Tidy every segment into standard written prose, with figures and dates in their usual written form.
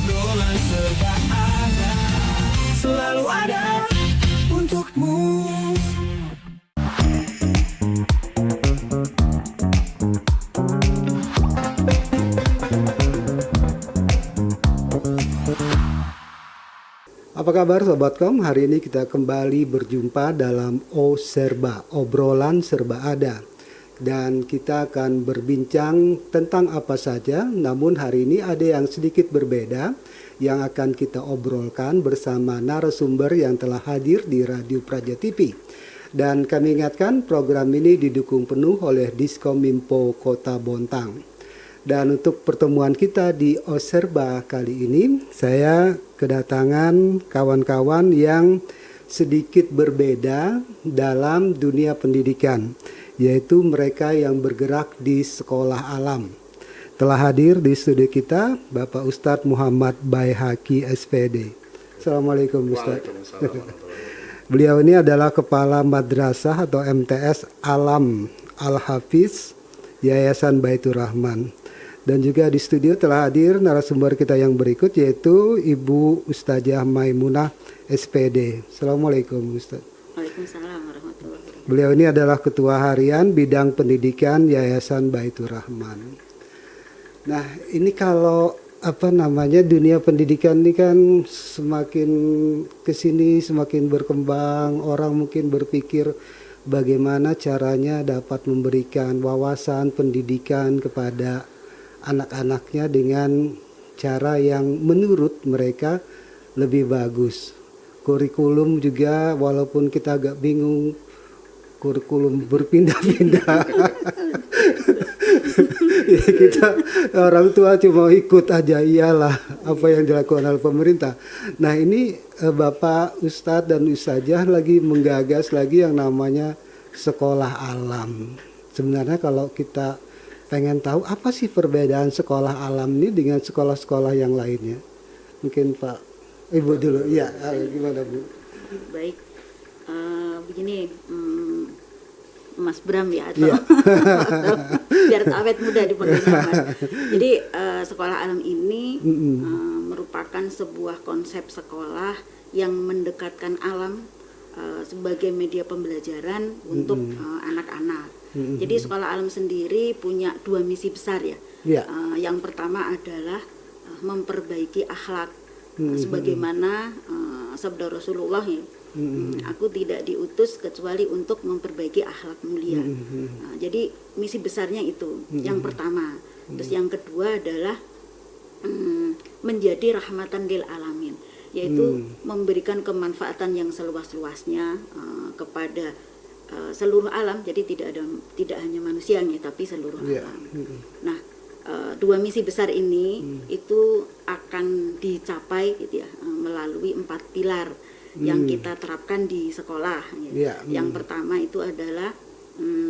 obrolan serba ada, selalu ada untukmu. Apa kabar Sobatkom? Hari ini kita kembali berjumpa dalam O Serba, obrolan serba ada. Dan kita akan berbincang tentang apa saja, namun hari ini ada yang sedikit berbeda yang akan kita obrolkan bersama narasumber yang telah hadir di Radio Praja TV. Dan kami ingatkan program ini didukung penuh oleh Diskominfo Kota Bontang. Dan untuk pertemuan kita di Oserba kali ini, saya kedatangan kawan-kawan yang sedikit berbeda dalam dunia pendidikan, yaitu mereka yang bergerak di sekolah alam. Telah hadir di studio kita Bapak Ustadz Muhammad Baihaqi SPD. Assalamualaikum Ustadz. Beliau ini adalah Kepala Madrasah atau MTS Alam Al-Hafiz Yayasan Baitur Rahman. Dan juga di studio telah hadir narasumber kita yang berikut, yaitu Ibu Ustazah Maimunah SPD. Assalamualaikum Ustaz. Waalaikumsalam warahmatullahi wabarakatuh. Beliau ini adalah Ketua Harian Bidang Pendidikan Yayasan Baitur Rahman. Nah, ini kalau dunia pendidikan ini kan semakin kesini semakin berkembang. Orang mungkin berpikir bagaimana caranya dapat memberikan wawasan pendidikan kepada anak-anaknya dengan cara yang menurut mereka lebih bagus. Kurikulum juga, walaupun kita agak bingung, kurikulum berpindah-pindah. Ya, kita orang tua cuma ikut aja, iyalah apa yang dilakukan oleh pemerintah. Nah ini Bapak Ustadz dan Ustazah lagi menggagas lagi yang namanya sekolah alam. Sebenarnya kalau kita pengen tahu apa sih perbedaan sekolah alam ini dengan sekolah-sekolah yang lainnya? Mungkin Pak Ibu dulu. Iya, gimana Bu? Baik, begini Mas Bram ya, atau Iya. biar awet muda dipanggilnya Mas. Jadi sekolah alam ini merupakan sebuah konsep sekolah yang mendekatkan alam sebagai media pembelajaran untuk anak-anak. Jadi sekolah alam sendiri punya dua misi besar ya. Yeah. Yang pertama adalah memperbaiki akhlak, sebagaimana sabda Rasulullah ya. Aku tidak diutus kecuali untuk memperbaiki akhlak mulia. Jadi misi besarnya itu yang pertama. Terus yang kedua adalah menjadi rahmatan lil alamin, yaitu memberikan kemanfaatan yang seluas-luasnya kepada seluruh alam. Jadi tidak hanya manusianya tapi seluruh alam. Nah, dua misi besar ini itu akan dicapai gitu ya, melalui 4 pilar yang kita terapkan di sekolah ya. Yang pertama itu adalah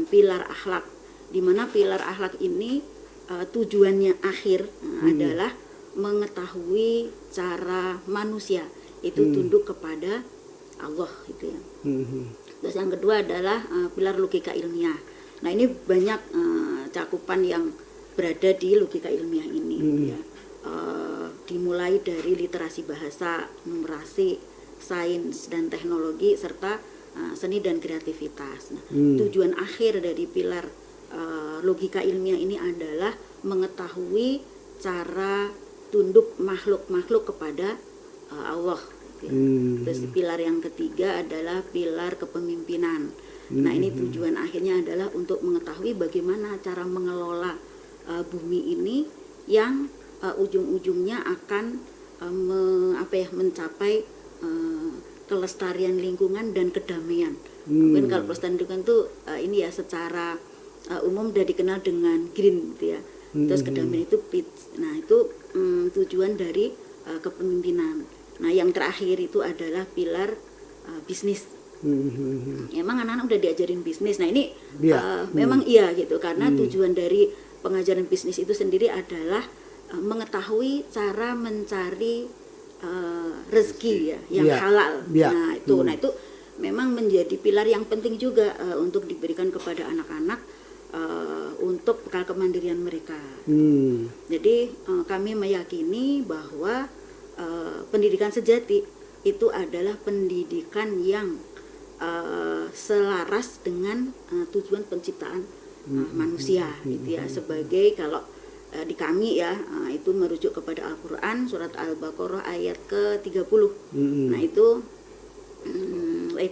pilar akhlak, di mana pilar akhlak ini tujuannya akhir adalah mengetahui cara manusia itu tunduk kepada Allah gitu ya. Terus yang kedua adalah pilar logika ilmiah. Nah ini banyak cakupan yang berada di logika ilmiah ini ya. Dimulai dari literasi bahasa, numerasi, sains dan teknologi, serta seni dan kreativitas. Nah, tujuan akhir dari pilar logika ilmiah ini adalah mengetahui cara tunduk makhluk-makhluk kepada Allah. Terus pilar yang ketiga adalah pilar kepemimpinan. Nah ini tujuan akhirnya adalah untuk mengetahui bagaimana cara mengelola bumi ini yang ujung-ujungnya akan mencapai kelestarian lingkungan dan kedamaian. Mungkin kalau kelestarian lingkungan itu ini ya secara umum sudah dikenal dengan green gitu ya. Terus kedamaian itu peace. Nah itu tujuan dari kepemimpinan. Nah yang terakhir itu adalah pilar bisnis. Emang anak-anak udah diajarin bisnis. Nah ini memang iya gitu, karena tujuan dari pengajaran bisnis itu sendiri adalah mengetahui cara mencari rezeki ya yang halal. Nah itu memang menjadi pilar yang penting juga untuk diberikan kepada anak-anak untuk bekal kemandirian mereka. Jadi kami meyakini bahwa pendidikan sejati itu adalah pendidikan yang selaras dengan tujuan penciptaan manusia gitu ya. Sebagai kalau di kami ya itu merujuk kepada Al-Qur'an surat Al-Baqarah ayat ke-30. Nah itu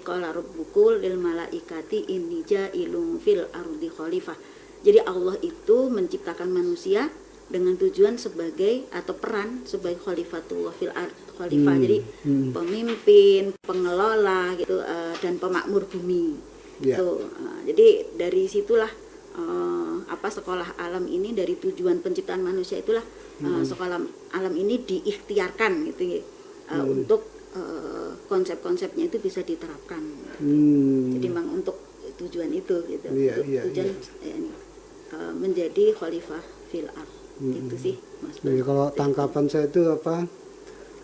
qala rabbukum lil malaikati inni ja'ilun fil ardi khalifah. Jadi Allah itu menciptakan manusia dengan tujuan sebagai atau peran sebagai khalifatullah fil ard, khalifah. Jadi pemimpin, pengelola gitu dan pemakmur bumi. Gitu. Jadi dari situlah sekolah alam ini, dari tujuan penciptaan manusia itulah sekolah alam ini diikhtiarkan gitu ya, untuk konsep-konsepnya itu bisa diterapkan. Jadi memang untuk tujuan itu gitu. Tujuan menjadi khalifah fil ard. Itu sih Mas. Jadi kalau tangkapan saya itu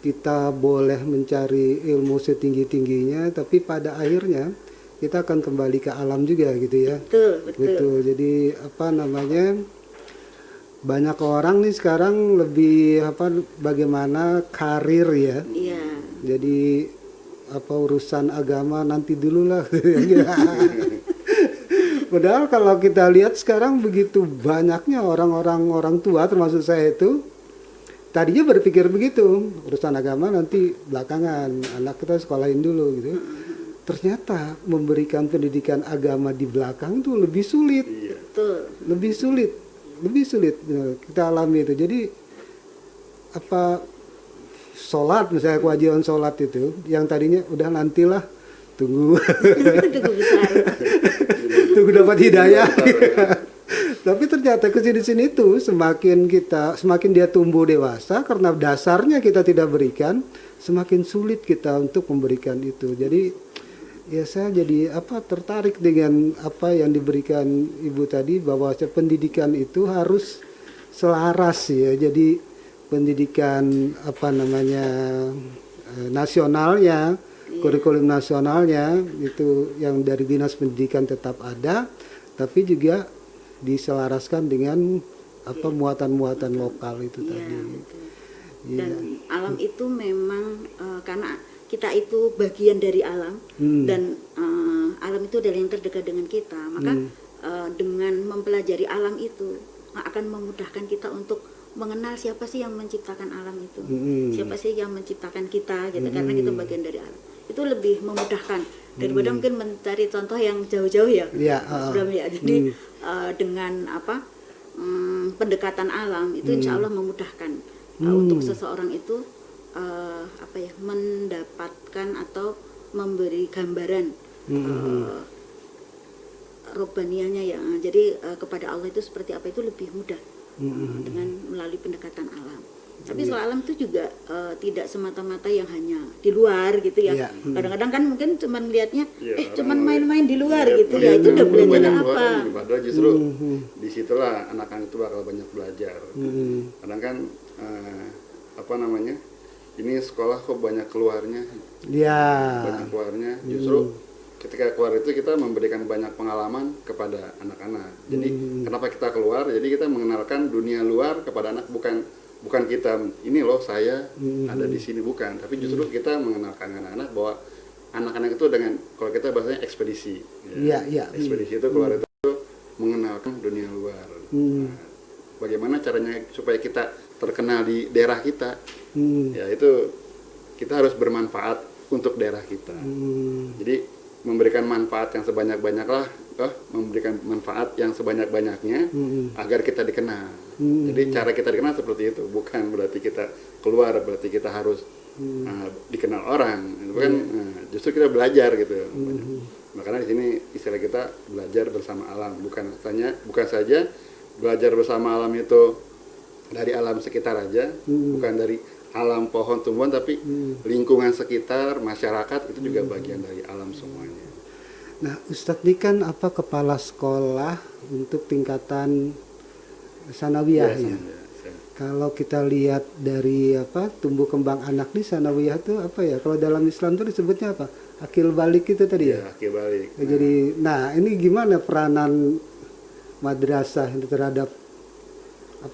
kita boleh mencari ilmu setinggi-tingginya, tapi pada akhirnya kita akan kembali ke alam juga gitu ya. Betul. Jadi banyak orang nih sekarang lebih bagaimana karir ya. Iya. Jadi urusan agama nanti dulu lah. Padahal kalau kita lihat sekarang begitu banyaknya orang tua termasuk saya itu tadinya berpikir begitu, urusan agama nanti belakangan, anak kita sekolahin dulu gitu. Ternyata memberikan pendidikan agama di belakang itu lebih sulit. Lebih sulit kita alami itu. Jadi sholat misalnya, kewajiban sholat itu yang tadinya udah nantilah tunggu tunggu dapat hidayah. Tapi ternyata kesini-sini itu semakin dia tumbuh dewasa, karena dasarnya kita tidak berikan, semakin sulit kita untuk memberikan itu. Jadi ya saya jadi tertarik dengan apa yang diberikan Ibu tadi, bahwa pendidikan itu harus selaras ya. Jadi pendidikan nasionalnya, kurikulum nasionalnya itu yang dari Dinas Pendidikan tetap ada, tapi juga diselaraskan dengan muatan-muatan lokal itu tadi. Dan alam itu memang karena kita itu bagian dari alam, dan alam itu adalah yang terdekat dengan kita, maka dengan mempelajari alam itu akan memudahkan kita untuk mengenal siapa sih yang menciptakan alam itu, siapa sih yang menciptakan kita gitu, karena kita bagian dari alam. Itu lebih memudahkan daripada mungkin mencari contoh yang jauh-jauh ya. Jadi dengan pendekatan alam itu insya Allah memudahkan untuk seseorang itu mendapatkan atau memberi gambaran robaniyahnya ya. Jadi kepada Allah itu seperti apa itu lebih mudah dengan melalui pendekatan alam. Tapi soal alam itu juga tidak semata-mata yang hanya di luar gitu ya. Kadang-kadang kan mungkin cuman lihatnya cuman main-main di luar gitu ya. Itu udah belajar apa? Padahal justru disitulah anak-anak itu bakal banyak belajar. Kadang kan ini sekolah kok banyak keluarnya. Banyak keluarnya. Justru ketika keluar itu kita memberikan banyak pengalaman kepada anak-anak. Jadi kenapa kita keluar? Jadi kita mengenalkan dunia luar kepada anak, bukan kita ini loh saya ada di sini, bukan, tapi justru kita mengenalkan anak-anak bahwa anak-anak itu dengan, kalau kita bahasanya ekspedisi. Ekspedisi itu keluar itu mengenalkan dunia luar. Bagaimana caranya supaya kita terkenal di daerah kita? Ya itu kita harus bermanfaat untuk daerah kita. Jadi memberikan manfaat yang sebanyak-banyaklah, memberikan manfaat yang sebanyak-banyaknya agar kita dikenal. Jadi cara kita dikenal seperti itu, bukan berarti kita keluar berarti kita harus dikenal orang. Itu kan justru kita belajar gitu. Makanya di sini istilah kita belajar bersama alam, bukan saja belajar bersama alam itu dari alam sekitar aja, bukan dari alam pohon tumbuhan, tapi lingkungan sekitar, masyarakat itu juga bagian dari alam semuanya. Nah, Ustadz ini kan kepala sekolah untuk tingkatan sanawiyah ya. Kalau kita lihat dari tumbuh kembang anak nih, sanawiyah itu kalau dalam Islam itu disebutnya apa? Akil balik itu tadi ya? Akil balik. Jadi, ini gimana peranan madrasah terhadap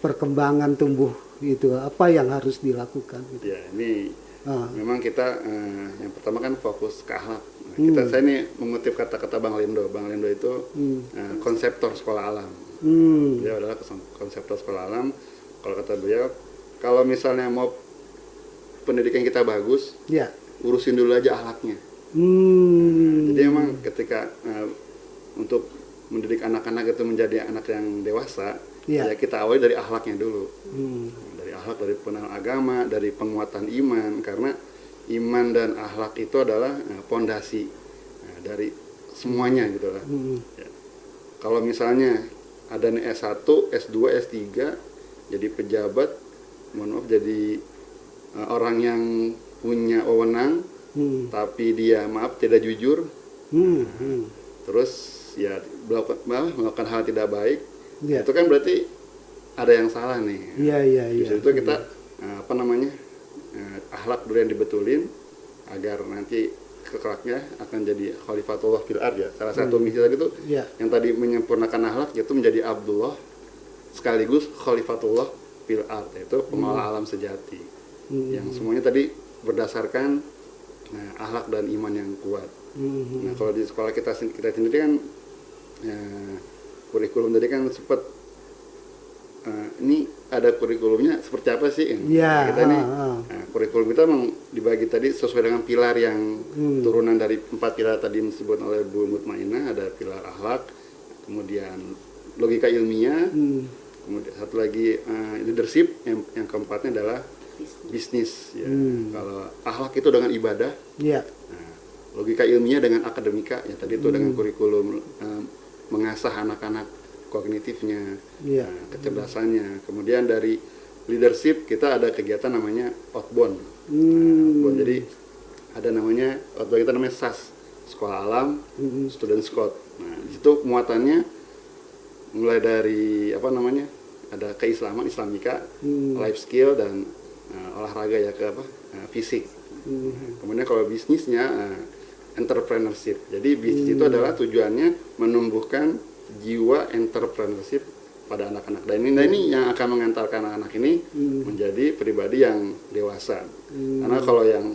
perkembangan tumbuh Itu apa yang harus dilakukan? Gitu. Ya, ini memang kita yang pertama kan fokus ke akhlak. Nah, saya ini mengutip kata-kata Bang Lindo. Bang Lindo itu konseptor sekolah alam. Beliau adalah konseptor sekolah alam. Kalau kata beliau, kalau misalnya mau pendidikan kita bagus, urusin dulu aja akhlaknya. Jadi emang ketika untuk mendidik anak-anak itu menjadi anak yang dewasa, ya kita awali dari akhlaknya dulu. Dari akhlak, dari pengenalan agama, dari penguatan iman, karena iman dan akhlak itu adalah pondasi dari semuanya gitu lah. Ya. Kalau misalnya ada nih S1, S2, S3 jadi pejabat, mohon maaf jadi orang yang punya wewenang, tapi dia maaf tidak jujur, terus ya melakukan hal tidak baik, itu kan berarti ada yang salah nih. Justru itu kita akhlak dulu yang dibetulin agar nanti kelaknya akan jadi khalifatullah fil ard ya. Salah satu misi tadi itu yang tadi menyempurnakan akhlak yaitu menjadi Abdullah sekaligus khalifatullah fil ard, yaitu pengelola alam sejati. Yang semuanya tadi berdasarkan akhlak dan iman yang kuat. Nah, kalau di sekolah kita sendiri kan kurikulum tadi kan sempat ini ada kurikulumnya seperti apa sih? Kita nih kurikulum kita memang dibagi tadi sesuai dengan pilar yang turunan dari 4 pilar tadi disebut oleh Bu Mutmainah. Ada pilar akhlak, kemudian logika ilmiah, kemudian satu lagi leadership, yang keempatnya adalah bisnis. Ya. Kalau akhlak itu dengan ibadah, logika ilmiah dengan akademika, ya tadi itu dengan kurikulum mengasah anak-anak kognitifnya, kecerdasannya. Kemudian dari leadership kita ada kegiatan namanya outbound. Outbound. Jadi ada namanya outbound, kita namanya SAS, Sekolah Alam, Student Scout. Nah, di situ muatannya mulai dari ada keislaman, Islamika, life skill dan olahraga ya fisik. Kemudian kalau bisnisnya entrepreneurship. Jadi bisnis itu adalah tujuannya menumbuhkan jiwa entrepreneurship pada anak-anak. Dan ini yang akan mengantarkan anak-anak ini menjadi pribadi yang dewasa. Karena kalau yang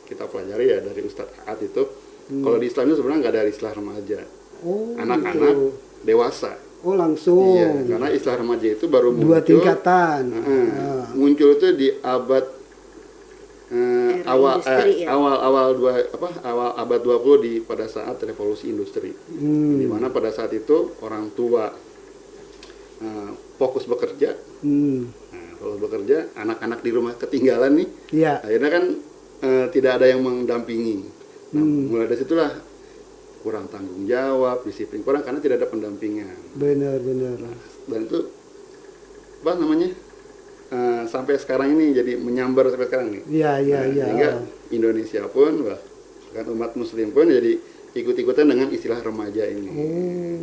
kita pelajari ya dari Ustadz Aat itu, kalau di Islam itu sebenarnya nggak ada istilah remaja. Anak-anak dewasa. Oh langsung. Iya, karena istilah remaja itu baru muncul. 2 tingkatan. Muncul itu di abad awal abad 20 pada saat revolusi industri. Di mana pada saat itu orang tua fokus bekerja. Fokus bekerja, anak-anak di rumah ketinggalan nih. Akhirnya kan tidak ada yang mendampingi. Nah, mulai dari situlah kurang tanggung jawab, disiplin kurang karena tidak ada pendampingan. Benar. Nah, dan itu sampai sekarang ini jadi menyambar sampai sekarang nih. Sehingga Indonesia pun bahkan umat muslim pun jadi ikut-ikutan dengan istilah remaja ini.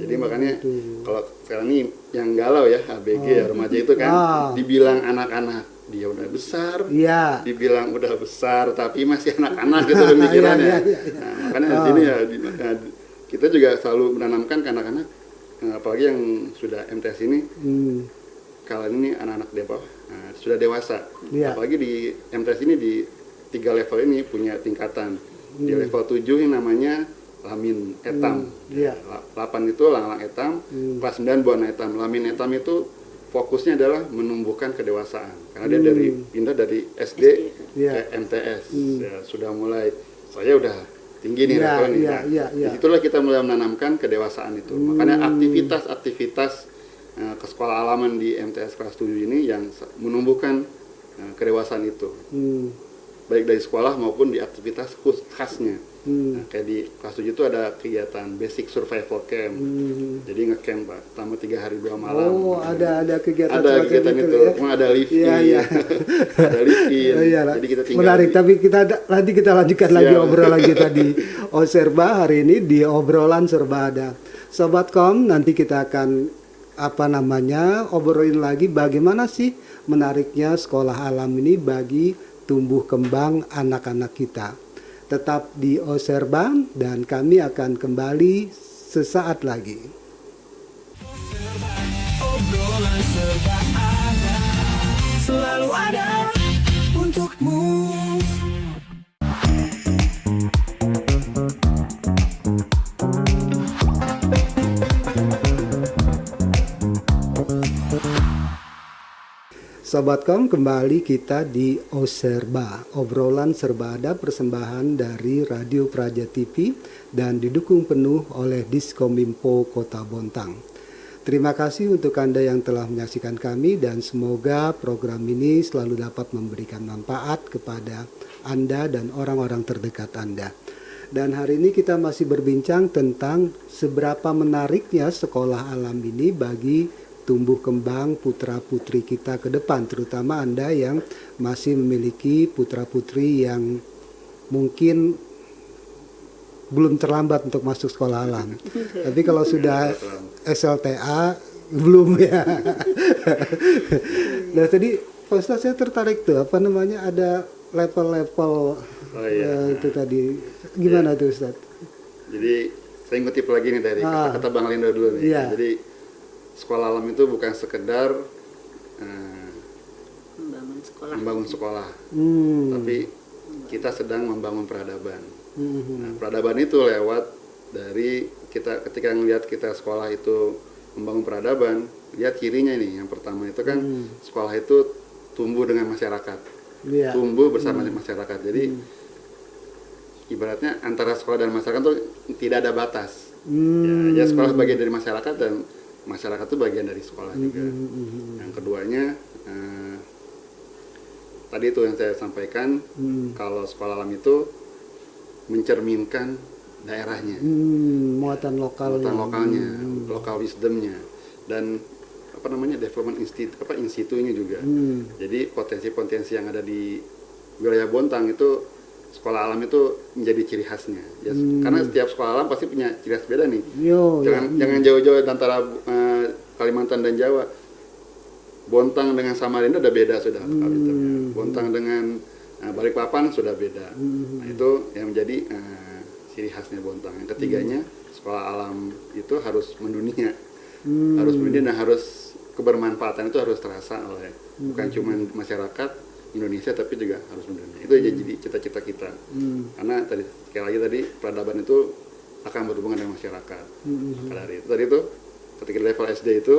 Jadi makanya kalau sekarang ini yang galau ya ABG ya remaja itu kan dibilang anak-anak, dia udah besar, dibilang udah besar tapi masih anak-anak gitu pemikirannya. Nah, makanya di sini ya kita juga selalu menanamkan ke anak-anak, apalagi yang sudah MTS ini, kalian ini anak-anak sudah dewasa. Apalagi di MTS ini di 3 level ini punya tingkatan. Di level 7 yang namanya Lamin Etam. 8 itu Lang-Lang Etam, kelas 9 Buana Etam. Lamin Etam itu fokusnya adalah menumbuhkan kedewasaan. Karena dia pindah dari SD ke MTS. Ya, sudah mulai saya udah tinggi nih levelnya. Disitulah kita mulai menanamkan kedewasaan itu. Makanya aktivitas ke sekolah alaman di MTS kelas 7 ini yang menumbuhkan kedewasaan itu. Baik dari sekolah maupun di aktivitas khasnya. Nah, kayak di kelas 7 itu ada kegiatan basic survival camp. Jadi ngecamp Pak, selama 3 hari 2 malam. Ada kegiatan itu. Ada live-in. Ada live-in. Jadi kita tinggal. Menarik, tapi nanti kita lanjutkan lagi obrolan kita di Oserba hari ini di obrolan serba ada. Sobat Kom, nanti kita akan obrolin lagi bagaimana sih menariknya sekolah alam ini bagi tumbuh kembang anak-anak kita. Tetap di Oserba dan kami akan kembali sesaat lagi. Obrolan serba ada, selalu ada untukmu. Sobatkom, kembali kita di Oserba, obrolan serba ada, persembahan dari Radio Praja TV dan didukung penuh oleh Diskominfo Kota Bontang. Terima kasih untuk Anda yang telah menyaksikan kami dan semoga program ini selalu dapat memberikan manfaat kepada Anda dan orang-orang terdekat Anda. Dan hari ini kita masih berbincang tentang seberapa menariknya sekolah alam ini bagi tumbuh kembang putra-putri kita ke depan, terutama Anda yang masih memiliki putra-putri yang mungkin belum terlambat untuk masuk sekolah alam. Tapi kalau sudah SLTA belum ya. Nah tadi Pak Ustadz saya tertarik tuh ada level-level itu tadi. Gimana tuh Ustadz? Jadi saya ngutip lagi nih dari kata-kata Bang Lindo dulu nih. Iya. Jadi sekolah alam itu bukan sekedar membangun sekolah, tapi kita sedang membangun peradaban. Nah, peradaban itu lewat dari kita ketika ngelihat kita sekolah itu membangun peradaban, lihat cirinya ini. Yang pertama itu kan sekolah itu tumbuh dengan masyarakat, tumbuh bersama masyarakat. Jadi ibaratnya antara sekolah dan masyarakat itu tidak ada batas. Ya, sekolah bagian dari masyarakat dan masyarakat itu bagian dari sekolah juga. Yang keduanya tadi itu yang saya sampaikan, kalau sekolah alam itu mencerminkan daerahnya, muatan lokalnya, lokal wisdomnya, dan development institunya juga. Jadi potensi-potensi yang ada di wilayah Bontang itu sekolah alam itu menjadi ciri khasnya. Ya, karena setiap sekolah alam pasti punya ciri khas beda nih. Jangan jauh-jauh antara Kalimantan dan Jawa. Bontang dengan Samarinda udah beda sudah. Bontang dengan Balikpapan sudah beda. Nah, itu yang menjadi ciri khasnya Bontang. Yang ketiganya, sekolah alam itu harus mendunia. Harus mendunia dan harus kebermanfaatan itu harus terasa oleh bukan cuma masyarakat Indonesia tapi juga harus mendunia. Itu jadi cita-cita kita. Karena sekali lagi tadi peradaban itu akan berhubungan dengan masyarakat. Dari itu tadi itu ketika di level SD itu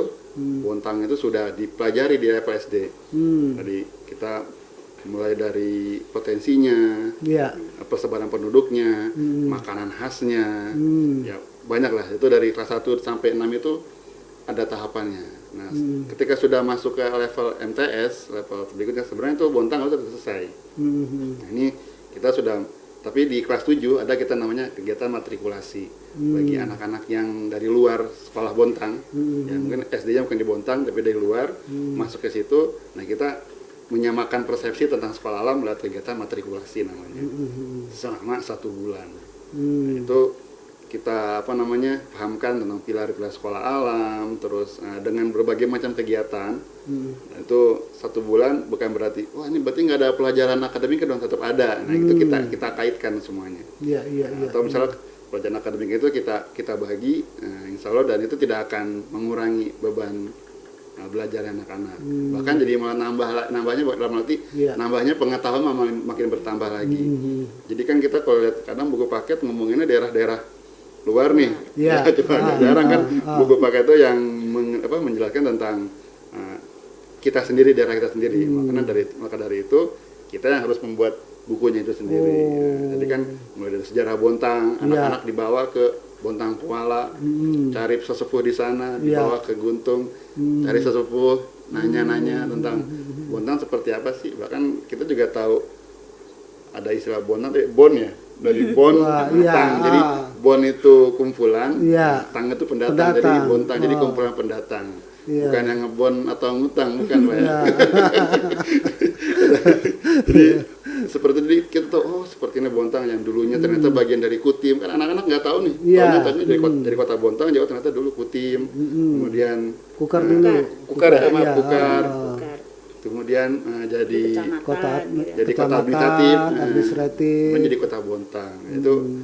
Bontang itu sudah dipelajari di level SD. Tadi kita mulai dari potensinya, persebaran penduduknya, makanan khasnya, ya banyak lah. Itu dari kelas 1 sampai 6 itu ada tahapannya. Nah, ketika sudah masuk ke level MTS, level berikutnya sebenarnya itu Bontang sudah selesai. Nah, ini kita sudah, tapi di kelas 7 ada kita namanya kegiatan matrikulasi bagi anak-anak yang dari luar sekolah Bontang. Ya, mungkin SD-nya bukan di Bontang tapi dari luar masuk ke situ. Nah, kita menyamakan persepsi tentang sekolah alam melalui kegiatan matrikulasi namanya. Selama 1 bulan. Nah, itu kita pahamkan tentang pilar-pilar sekolah alam, terus dengan berbagai macam kegiatan. Nah, itu 1 bulan bukan berarti ini berarti nggak ada pelajaran akademik dong, tetap ada. Nah, itu kita kaitkan semuanya. Atau misalnya pelajaran akademik itu kita bagi, insya Allah, dan itu tidak akan mengurangi beban belajar anak-anak. Bahkan jadi malah nambahnya dalam arti nambahnya pengetahuan makin bertambah lagi. Jadi kan kita kalau lihat kadang buku paket ngomonginnya daerah-daerah luar nih, jarang kan buku paket itu yang menjelaskan tentang kita sendiri, daerah kita sendiri. Maka dari itu kita yang harus membuat bukunya itu sendiri. Jadi kan mulai dari sejarah Bontang, anak-anak dibawa ke Bontang Kuala, cari sesepuh di sana, dibawa ke Guntung, cari sesepuh, nanya-nanya tentang Bontang seperti apa sih. Bahkan kita juga tahu ada istilah Bontang, bon ya, dari bon, tang. Jadi bon itu kumpulan, tang itu pendatang. Jadi Bontang jadi kumpulan pendatang. Bukan yang ngebon atau ngutang, bukan Pak ya. Jadi seperti itu kita tahu, seperti ini Bontang yang dulunya ternyata bagian dari Kutim. Kan anak-anak nggak tahu nih. Taunya dari kota Bontang, Jawa ternyata dulu Kutim. Kemudian Kukar dulu. Kukar. Kemudian jadi kota administratif, menjadi kota Bontang. Itu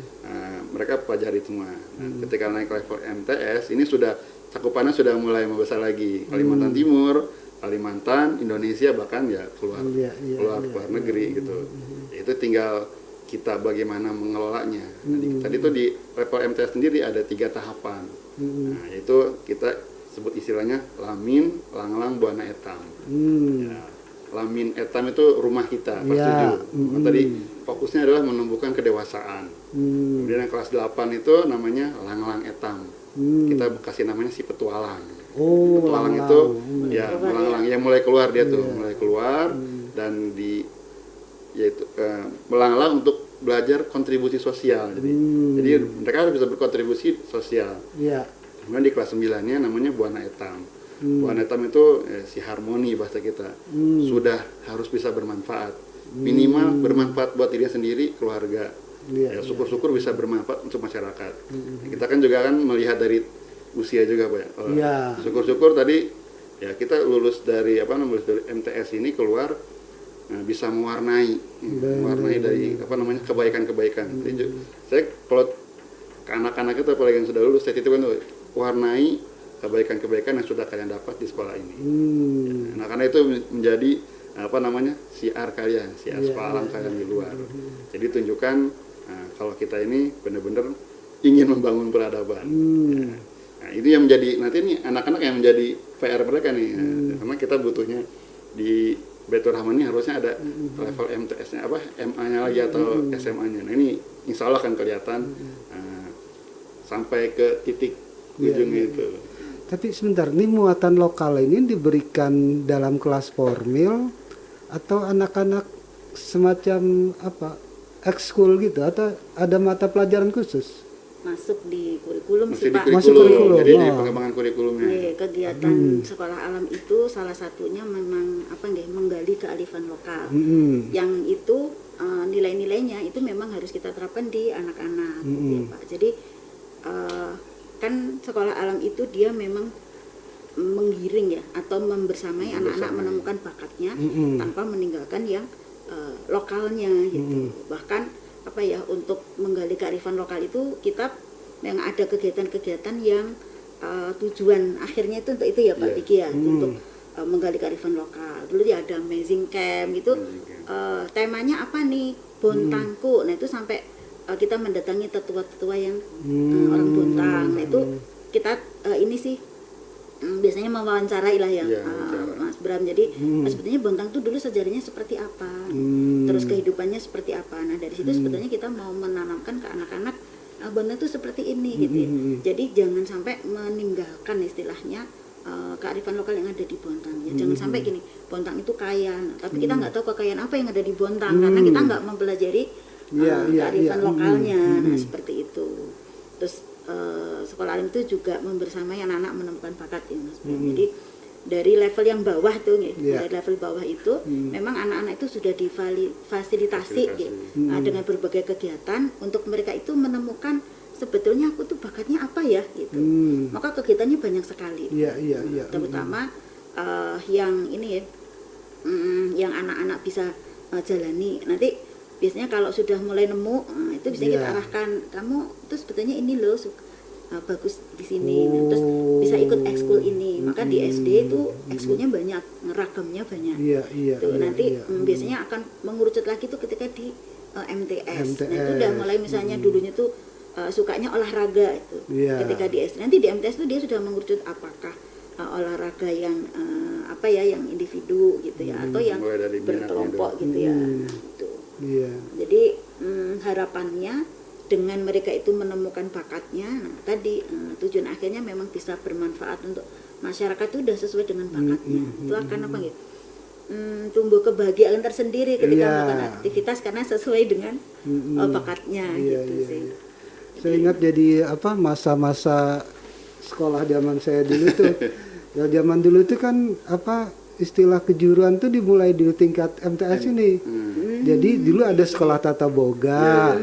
mereka pelajari semua. Nah, ketika naik level MTS, ini sudah cakupannya sudah mulai membesar lagi. Kalimantan Timur, Kalimantan, Indonesia, bahkan ya keluar negeri gitu. Itu tinggal kita bagaimana mengelolanya. Tadi itu di level MTS sendiri ada 3 tahapan. Nah, itu kita sebut istilahnya lamin, langlang, buana etam. Ya, lamin etam itu rumah kita kelas 7. Tadi fokusnya adalah menumbuhkan kedewasaan. Kemudian yang kelas 8 itu namanya langlang etam. Kita kasih namanya si petualang. Petualang itu ya melanglang, yang mulai keluar dia tuh, mulai keluar dan yaitu melanglang untuk belajar kontribusi sosial. Jadi mereka harus bisa berkontribusi sosial. Kemudian di kelas 9-nya namanya buana etam. Buana etam itu si harmoni bahasa kita. Sudah harus bisa bermanfaat. Minimal bermanfaat buat dirinya sendiri, keluarga. Ya, syukur-syukur bisa bermanfaat untuk masyarakat. Kita kan juga kan melihat dari usia juga, Pak. Syukur-syukur tadi ya kita lulus dari MTS ini keluar bisa mewarnai dari kebaikan-kebaikan. Saya kalau ke anak-anak itu apalagi yang sudah lulus, saya titipkan tuh warnai kebaikan-kebaikan yang sudah kalian dapat di sekolah ini. Anak-anak itu menjadi siar kalian, siar sekolah kalian di luar. Jadi tunjukkan kalau kita ini benar-benar ingin membangun peradaban. Nah, itu yang menjadi nanti nih anak-anak yang menjadi PR mereka nih, karena kita butuhnya di Baitur Rahman ini harusnya ada level MTS-nya MA-nya lagi atau SMA-nya. Nah ini insya Allah akan kelihatan sampai ke titik ujungnya itu. Tapi sebentar, ini muatan lokal ini diberikan dalam kelas formil atau anak-anak semacam ekskul gitu, atau ada mata pelajaran khusus? Masuk di kurikulum Masih sih di Pak. kurikulum. Jadi di pengembangan kurikulumnya. Kegiatan sekolah alam itu salah satunya memang menggali kearifan lokal. Yang itu nilai-nilainya itu memang harus kita terapkan di anak-anak, ya, Pak. Jadi kan sekolah alam itu dia memang menggiring ya, atau membersamai anak-anak menemukan bakatnya tanpa meninggalkan yang lokalnya gitu. Bahkan untuk menggali kearifan lokal itu kita yang ada kegiatan-kegiatan yang tujuan akhirnya itu untuk itu ya Pak Diki ya, untuk menggali kearifan lokal. Dulu ya ada Amazing Camp gitu, temanya apa nih, Bontangku. Nah itu sampai kita mendatangi tetua-tetua yang orang Bontang. Nah itu kita ini sih biasanya mewawancarai lah ya, Mas Bram. Jadi sebetulnya Bontang itu dulu sejarahnya seperti apa, terus kehidupannya seperti apa. Nah dari situ sebetulnya kita mau menanamkan ke anak-anak Bontang itu seperti ini gitu ya. Jadi jangan sampai meninggalkan istilahnya kearifan lokal yang ada di Bontang ya. Jangan sampai gini, Bontang itu kaya, tapi kita nggak tahu kekayaan apa yang ada di Bontang karena kita nggak mempelajari kearifan lokalnya. Nah seperti itu. Terus sekolah alam itu juga membersamai anak-anak menemukan bakat ya Mas. Jadi dari level yang bawah tuh dari level bawah itu memang anak-anak itu sudah difasilitasi gitu, dengan berbagai kegiatan untuk mereka itu menemukan sebetulnya aku tuh bakatnya apa ya gitu. Maka kegiatannya banyak sekali. Terutama yang ini ya, yang anak-anak bisa jalani. Nanti biasanya kalau sudah mulai nemu, itu bisa kita arahkan, kamu itu sebetulnya ini loh bagus di sini, terus bisa ikut ekskul ini. Maka di SD itu ekskulnya banyak, ragamnya banyak. Nanti biasanya akan mengerucut lagi tuh ketika di MTS. Nah itu udah mulai misalnya dulunya tuh sukanya olahraga itu. Ketika di SD, nanti di MTS tuh dia sudah mengerucut apakah olahraga yang yang individu gitu ya, atau yang berkelompok gitu ya. Jadi harapannya dengan mereka itu menemukan bakatnya, tadi tujuan akhirnya memang bisa bermanfaat untuk masyarakat itu udah sesuai dengan bakatnya. Itu akan tumbuh kebahagiaan tersendiri ketika melakukan aktivitas karena sesuai dengan bakatnya gitu sih. Saya ingat jadi masa-masa sekolah zaman saya dulu tuh. Ya zaman dulu itu kan istilah kejuruan tuh dimulai di tingkat MTS ini. Jadi dulu ada sekolah tata boga,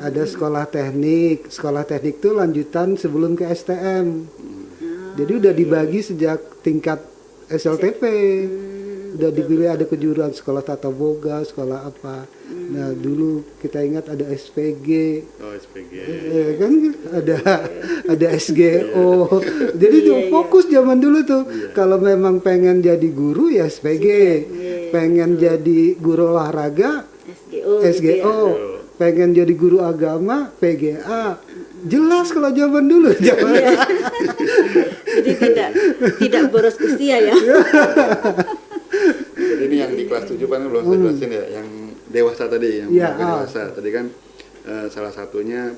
ada sekolah teknik. Sekolah teknik itu lanjutan sebelum ke STM. Jadi udah dibagi sejak tingkat SLTP. Udah dipilih ada kejuruan sekolah tata boga, sekolah apa. Nah, dulu kita ingat ada SPG. Oh, SPG. Kan ada SGO. Jadi tuh fokus zaman dulu tuh. Kalau memang pengen jadi guru ya SPG. Pengen jadi guru olahraga SGO. Pengen jadi guru agama PGA. Jelas kalau zaman dulu. Jadi tidak boros usia ya. Jadi ini yang di kelas 7 kan belum saya jelasin ya, yang dewasa tadi, yang dewasa. Tadi kan salah satunya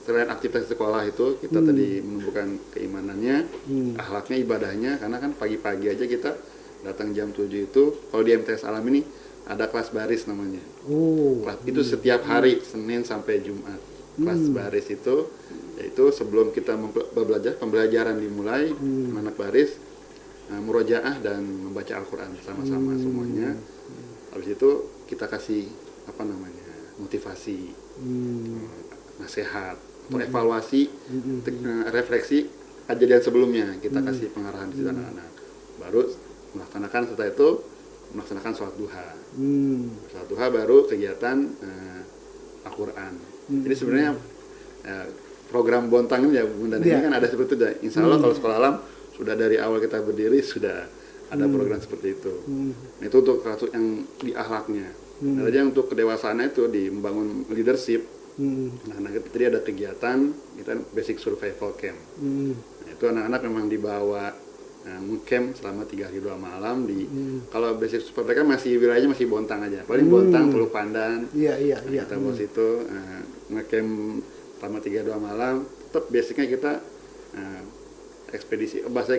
selain aktivitas sekolah itu kita tadi menumbuhkan keimanannya, akhlaknya, ibadahnya, karena kan pagi-pagi aja kita datang jam 7 itu, kalau di MTS Alam ini ada kelas baris namanya. Kelas itu setiap hari Senin sampai Jumat. Kelas baris itu yaitu sebelum kita belajar, pembelajaran dimulai, anak baris murojaah dan membaca Al-Quran sama-sama semuanya. Habis itu kita kasih motivasi, nasihat atau evaluasi, refleksi kejadian sebelumnya, kita kasih pengarahan di anak-anak. Baru melaksanakan, setelah itu melaksanakan sholat duha. Sholat duha baru kegiatan Al-Quran. Jadi sebenarnya program Bontang ini ya Bunda, ini kan ada seperti itu. Insya Allah kalau sekolah alam sudah dari awal kita berdiri sudah ada program seperti itu. Itu untuk kasus yang di akhlaknya. Nah, jadi untuk kedewasaannya itu di membangun leadership. Nah, tadi ada kegiatan kita basic survival camp. Nah, itu anak-anak memang dibawa camp selama 3 hari 2 malam di kalau basic survival camp masih wilayahnya masih Bontang aja. Paling Bontang, Teluk Pandan. Kita bawa situ ngecamp selama 3-2 malam. Tetap basicnya kita ekspedisi, bahasa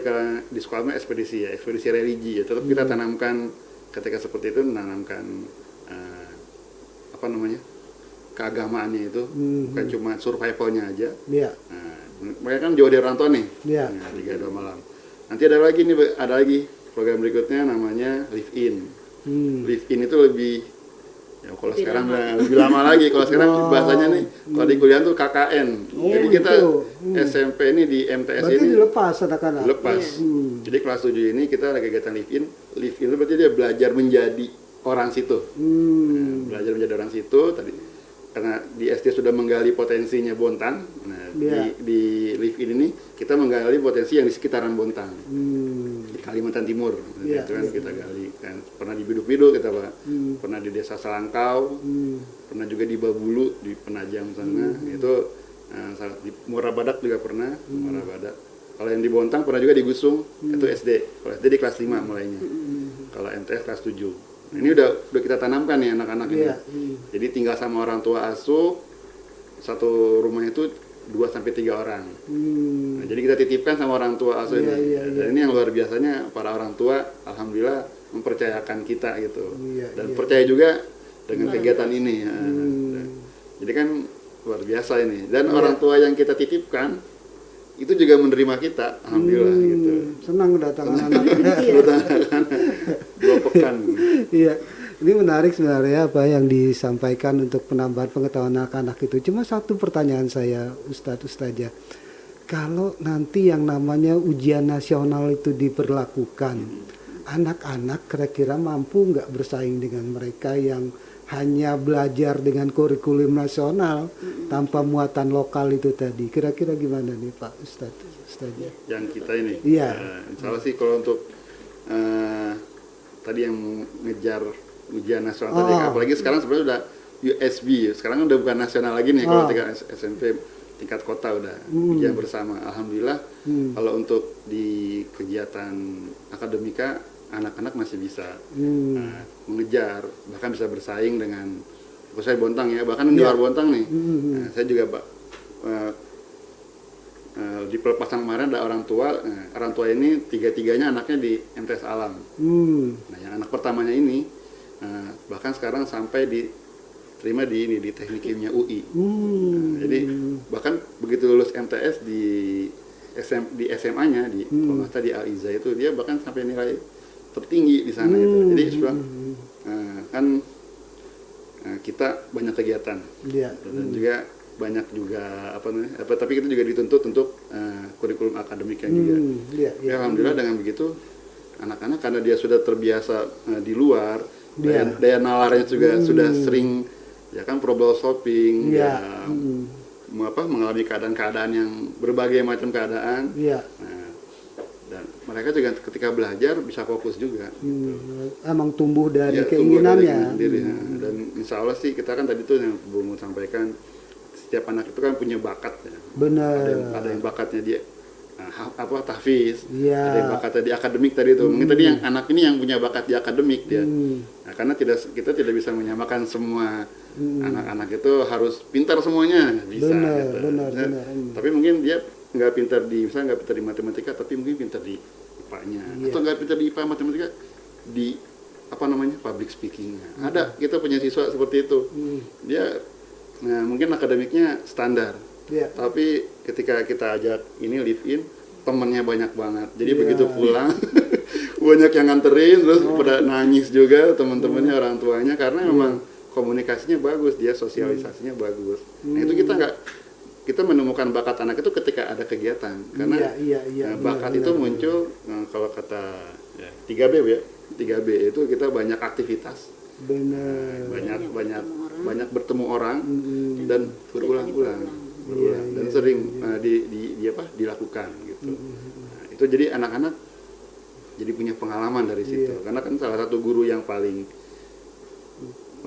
di sekolahnya ekspedisi religi ya. Tetap kita tanamkan ketika seperti itu, menanamkan keagamaannya itu, bukan cuma survivalnya aja. Mereka kan jauh dari orang tua nih. 3-2 malam. Nanti ada lagi program berikutnya namanya live in. Live in itu lebih ya, kalau sekarang lebih lama lagi. Kalau sekarang bahasanya nih, kalau di kuliah tuh KKN. Jadi kita SMP ini di MTS berarti ini dilepas anak-anak. Dilepas. Jadi kelas 7 ini kita ada kegiatan live in. Live in itu berarti dia belajar menjadi orang situ. Belajar menjadi orang situ tadi. Karena di SD sudah menggali potensinya Bontang. Nah, di live in ini kita menggali potensi yang di sekitaran Bontang. Di Kalimantan Timur. Itu kan kita gali kan. Pernah di Biduk-Biduk kita, Pak. Pernah di Desa Salangkau. Pernah juga di Babulu, di Penajam sana. Itu di Muara Badak juga pernah, Muara Badak. Kalau yang di Bontang pernah juga di Gusung, itu SD. Kalau SD di kelas 5 mulainya. Kalau MTS kelas 7. Nah, ini udah kita tanamkan nih anak-anak ini. Jadi tinggal sama orang tua asuh, satu rumah itu 2-3 orang. Nah, jadi kita titipkan sama orang tua asuh ini. Dan ini yang luar biasanya, para orang tua alhamdulillah mempercayakan kita gitu. Dan percaya juga dengan kegiatan ini. Jadi kan luar biasa ini. Dan orang tua yang kita titipkan itu juga menerima kita, alhamdulillah gitu. Senang datang anak-anak. 2 pekan. Iya, ini menarik sebenarnya apa yang disampaikan untuk penambahan pengetahuan anak-anak itu. Cuma satu pertanyaan saya, Ustazah. Kalau nanti yang namanya ujian nasional itu diberlakukan, anak-anak kira-kira mampu nggak bersaing dengan mereka yang hanya belajar dengan kurikulum nasional tanpa muatan lokal itu tadi? Kira-kira gimana nih Pak Ustazah? Yang kita ini? Iya. Insya Allah sih kalau untuk tadi yang ngejar ujian nasional tadi, apalagi sekarang sebenarnya udah USB, sekarang udah bukan nasional lagi nih. Kalau tingkat SMP tingkat kota udah ujian bersama, alhamdulillah. Kalau untuk di kegiatan akademika anak-anak masih bisa mengejar, bahkan bisa bersaing dengan saya Bontang ya, bahkan di luar Bontang nih. Saya juga di pelepasan kemarin ada orang tua ini 3-3-nya anaknya di MTS Alam. Nah, yang anak pertamanya ini bahkan sekarang sampai diterima di Teknik Kimia UI. Jadi bahkan begitu lulus MTS di SMA-nya di kalau nggak salah di Al-Iza itu, dia bahkan sampai nilai tertinggi di sana itu. Jadi sebenarnya kan kita banyak kegiatan dan juga banyak juga tapi kita juga dituntut untuk kurikulum akademiknya juga. Alhamdulillah dengan begitu anak-anak karena dia sudah terbiasa di luar, daya nalarnya juga sudah sering ya kan problem solving, Iya. ya mengalami keadaan-keadaan yang berbagai macam keadaan. Iya. Nah, dan mereka juga ketika belajar bisa fokus juga. Emang tumbuh dari Ya, tumbuh dari keinginannya. sendiri, ya. Dan insya Allah sih kita kan tadi tuh yang Bu Mu sampaikan, setiap anak itu kan punya bakat ya. Benar. Ada yang bakatnya dia tahfiz, Iya. ada yang bakatnya di akademik tadi itu. Mungkin tadi yang anak ini yang punya bakat di akademik dia. Nah, karena kita tidak bisa menyamakan semua anak-anak itu harus pintar semuanya, bisa. Benar, gitu. benar, Nah, benar. Tapi mungkin dia nggak pintar misalnya nggak pintar di matematika, tapi mungkin pintar di IPA-nya, Iya. atau nggak pintar di IPA matematika di public speaking-nya. Ada, kita punya siswa seperti itu. Dia mungkin akademiknya standar. Iya. Tapi ketika kita ajak ini live in, temennya banyak banget. Jadi Iya. begitu pulang banyak yang nganterin, terus pada nangis juga teman-temannya, orang tuanya, karena memang komunikasinya bagus, dia sosialisasinya bagus. Nah, itu kita menemukan bakat anak itu ketika ada kegiatan. Karena Iya, bakat benar, itu benar. muncul kalau kata 3B ya. 3B itu kita banyak aktivitas. Benar. Banyak bertemu orang dan berulang-ulang dan sering dilakukan gitu. Nah, itu jadi anak-anak jadi punya pengalaman dari situ, karena kan salah satu guru yang paling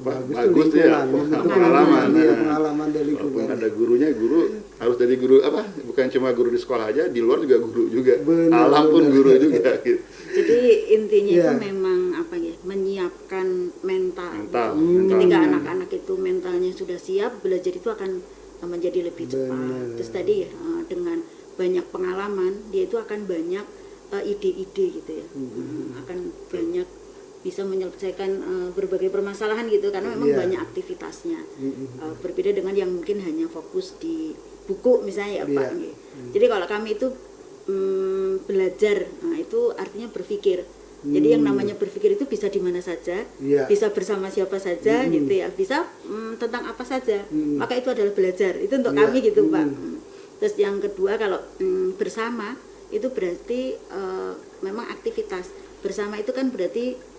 bagus tuh ya lingkungan, pengalaman. Iya, pengalaman dari Walaupun lingkungan. ada gurunya, guru harus dari guru bukan cuma guru di sekolah aja, di luar juga guru juga. Benar, Alam pun benar. guru juga gitu. Jadi intinya Iya. itu memang menyiapkan mental. Mental. Ketika anak-anak itu mentalnya sudah siap, belajar itu akan menjadi lebih cepat. Benar. Terus tadi dengan banyak pengalaman, dia itu akan banyak ide-ide gitu ya. Akan banyak bisa menyelesaikan berbagai permasalahan gitu, karena memang Iya. banyak aktivitasnya. Berbeda dengan yang mungkin hanya fokus di buku misalnya ya Pak. Iya. Gitu. Jadi kalau kami itu belajar, itu artinya berpikir. Jadi yang namanya berpikir itu bisa di mana saja, Iya. bisa bersama siapa saja gitu ya, bisa tentang apa saja. Maka itu adalah belajar. Itu untuk Iya. kami gitu Pak. Terus yang kedua kalau bersama itu berarti memang aktivitas. Bersama itu kan berarti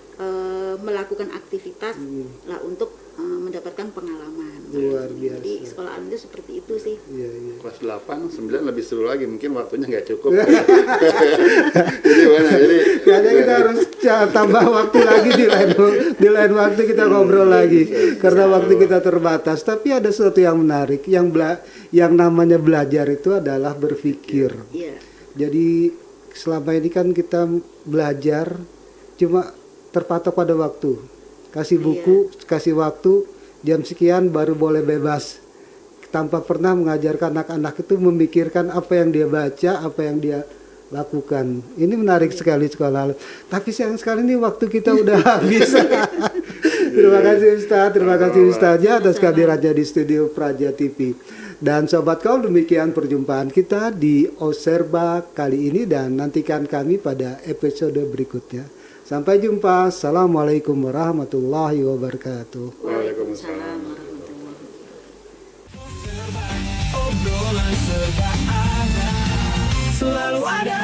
melakukan aktivitas lah untuk mendapatkan pengalaman. Luar biasa. Jadi sekolah alam itu seperti itu sih. Iya. Kelas 8, 9 lebih seru lagi, mungkin waktunya nggak cukup. Jadi banyak, Kayaknya kita harus tambah waktu lagi di lain waktu kita ngobrol lagi karena waktu kita terbatas. Tapi ada sesuatu yang menarik, yang namanya belajar itu adalah berpikir. Iya. Jadi selama ini kan kita belajar cuma terpatok pada waktu. Kasih buku, kasih waktu, jam sekian baru boleh bebas. Tanpa pernah mengajarkan anak-anak itu memikirkan apa yang dia baca, apa yang dia lakukan. Ini menarik sekali sekolah. Tapi sayang sekali nih waktu kita udah habis. Terima kasih Ustaz, terima kasih Ustaznya atas kehadirannya di studio Praja TV. Dan Sobat Kaul, demikian perjumpaan kita di Oserba kali ini, dan nantikan kami pada episode berikutnya. Sampai jumpa. Assalamualaikum warahmatullahi wabarakatuh. Waalaikumsalam. Warahmatullahi wabarakatuh. Obrolan serba ada, selalu ada.